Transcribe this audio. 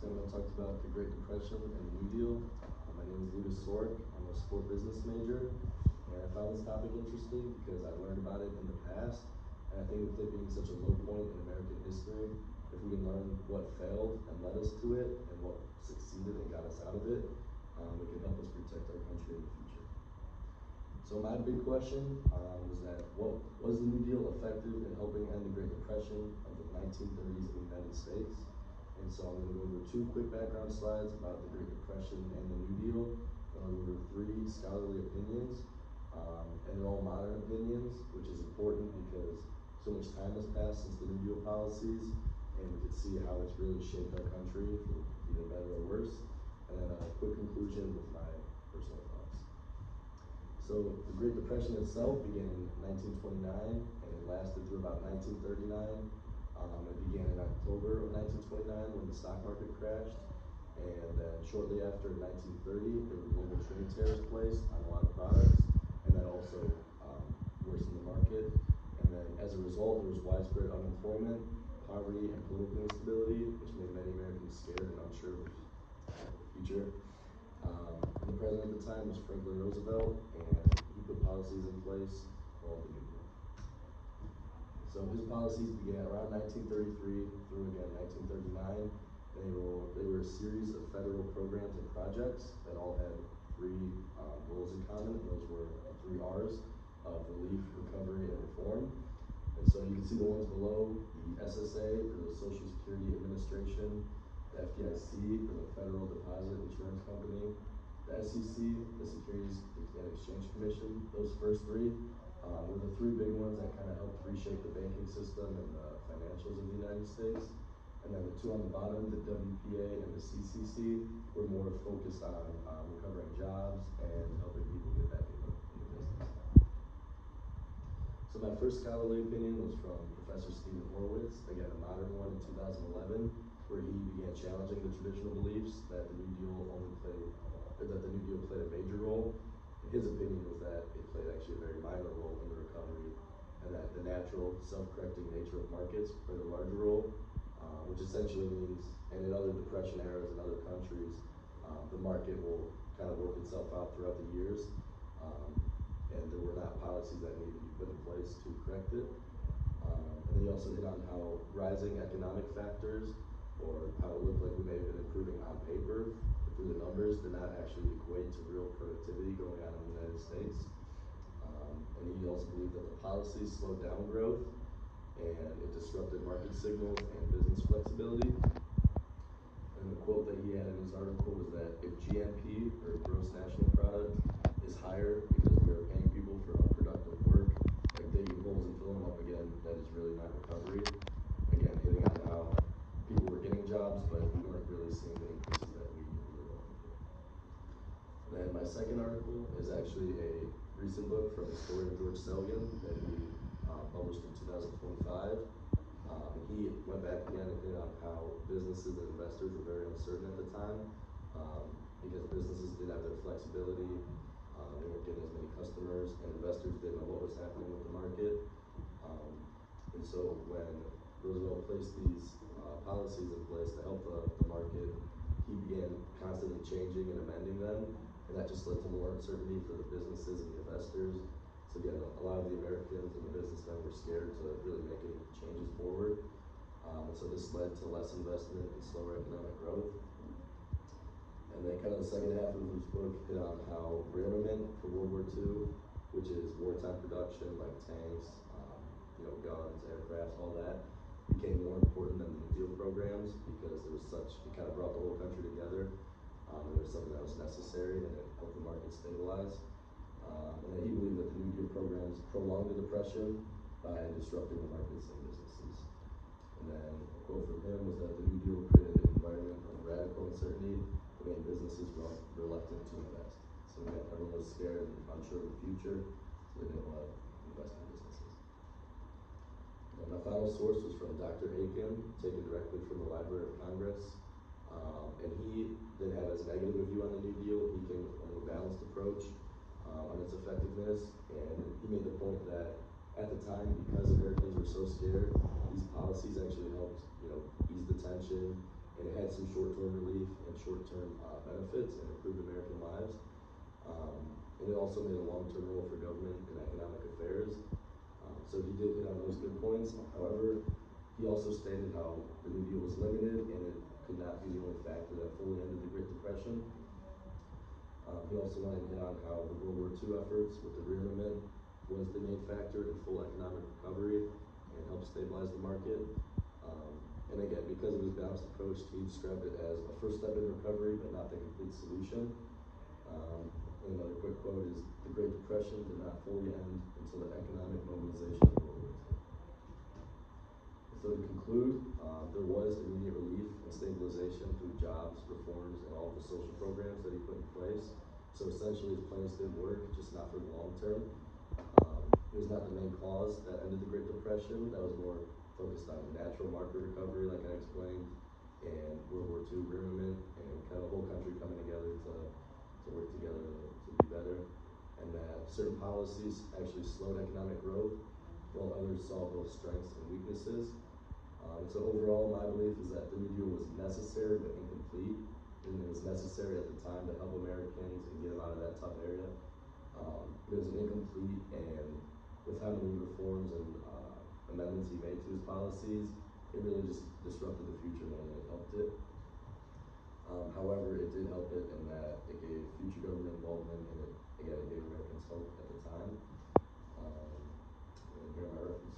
gentlemen talked about the Great Depression and the New Deal. My name is Lucas Sork. I'm a sport business major, and I found this topic interesting because I learned about it in the past. And I think with it being such a low point in American history, if we can learn what failed and led us to it, and what succeeded and got us out of it, it can help us protect our country in the future. So my big question was that, was the New Deal effective in helping end the Great Depression of the 1930s in the United States? And so I'm going to go over 2 quick background slides about the Great Depression and the New Deal. I'll go over 3 scholarly opinions, and they're all modern opinions, which is important because so much time has passed since the New Deal policies, and we can see how it's really shaped our country for either better or worse. And then a quick conclusion with my personal thoughts. So the Great Depression itself began in 1929, and it lasted through about 1939. It began in October of 1929 when the stock market crashed, and then shortly after 1930, there were global trade tariffs placed on a lot of products, and that also worsened the market. And then as a result, there was widespread unemployment, poverty, and political instability, which made many Americans scared and unsure of the future. The president at the time was Franklin Roosevelt, and he put policies in place called the New Deal. So his policies began around 1933 through again 1939. They were a series of federal programs and projects that all had 3 goals in common, and those were 3 R's of relief, recovery, and reform. And so you can see the ones below: the SSA, for the Social Security Administration; the FDIC, for the Federal Deposit Insurance Company; the SEC, the Securities and Exchange Commission. Those first 3 were the 3 big ones that kind of helped reshape the banking system and the financials of the United States. And then the 2 on the bottom, the WPA and the CCC, were more focused on recovering jobs and helping people get back in the business. So my first scholarly opinion was from Professor Stephen Horowitz, again a modern one in 2011, where he began challenging the traditional beliefs that the New Deal played a major role. And his opinion was that it played actually a very minor role in the recovery, and that the natural, self-correcting nature of markets played a larger role, which essentially means, and in other depression eras in other countries, the market will kind of work itself out throughout the years, and there were not policies that needed to be put in place to correct it. And then he also hit on how rising economic factors, or how it looked like we may have been improving on paper through the numbers, did not actually equate to real productivity going on in the United States. And he also believed that the policies slowed down growth, and it disrupted market signals and business flexibility. And the quote that he had in his article was that if GNP, or gross national product, is higher because we are paying people for unproductive work, like digging holes and filling them up again, that is really not recovery. Again, hitting on how people were getting jobs, but we weren't really seeing the increases that we were looking for. And then my second article is actually a recent book from historian George Selgin that he published in 2025. He went back again and hit on how businesses and investors were very uncertain at the time, because businesses didn't have their flexibility, they weren't getting as many customers, and investors didn't know what was happening with the market. And so when Roosevelt placed these policies in place to help the market, he began constantly changing and amending them, and that just led to more uncertainty for the businesses and the investors. So again, a lot of the Americans and the businessmen were scared to really make any changes forward. And so this led to less investment and slower economic growth. And then kind of the second half of his book hit on how rearmament for World War II, which is wartime production like tanks, guns, aircraft, all that, became more important than the New Deal programs, because it kind of brought the whole country together. And it was something that was necessary, and it helped the market stabilize. And then he believed that the New Deal programs prolonged the Depression by disrupting the markets and businesses. And then a quote from him was that the New Deal created an environment of radical uncertainty that made businesses reluctant to invest. So again, everyone was scared and unsure of the future, so they didn't want to invest in businesses. And my final source was from Dr. Aiken, taken directly from the Library of Congress. And he didn't have as negative a view on the New Deal. He came with a more balanced approach on its effectiveness, and he made the point that at the time, because Americans were so scared, these policies actually helped, ease the tension, and it had had some short-term relief and short-term benefits and improved American lives. And it also made a long-term role for government and economic affairs. So he did hit on those good points. However, he also stated how the New Deal was limited and it could not be the only factor that fully ended the Great Depression. He also wanted to hit on how the World War II efforts with the rearmament was the main factor in full economic recovery and helped stabilize the market. And again, because of his balanced approach, he described it as a first step in recovery, but not the complete solution. And another quick quote is, "The Great Depression did not fully end until the economic mobilization of World War II." So to conclude, there was immediate relief and stabilization through jobs, reforms, and all of the social programs that he put in place. So essentially his plans did work, just not for the long term. It was not the main cause that ended the Great Depression. That was more focused on natural market recovery, like I explained, and World War II rearmament, and kind of the whole country coming together to work together to be better. And that certain policies actually slowed economic growth, while others saw both strengths and weaknesses. So overall, my belief is that the New Deal was necessary but incomplete, and it was necessary at the time to help Americans and get them out of that tough area. It was incomplete, and with how many reforms and amendments he made to his policies, it really just disrupted the future more than it helped it. However, it did help it in that it gave future government involvement, and it gave Americans hope at the time. And here are my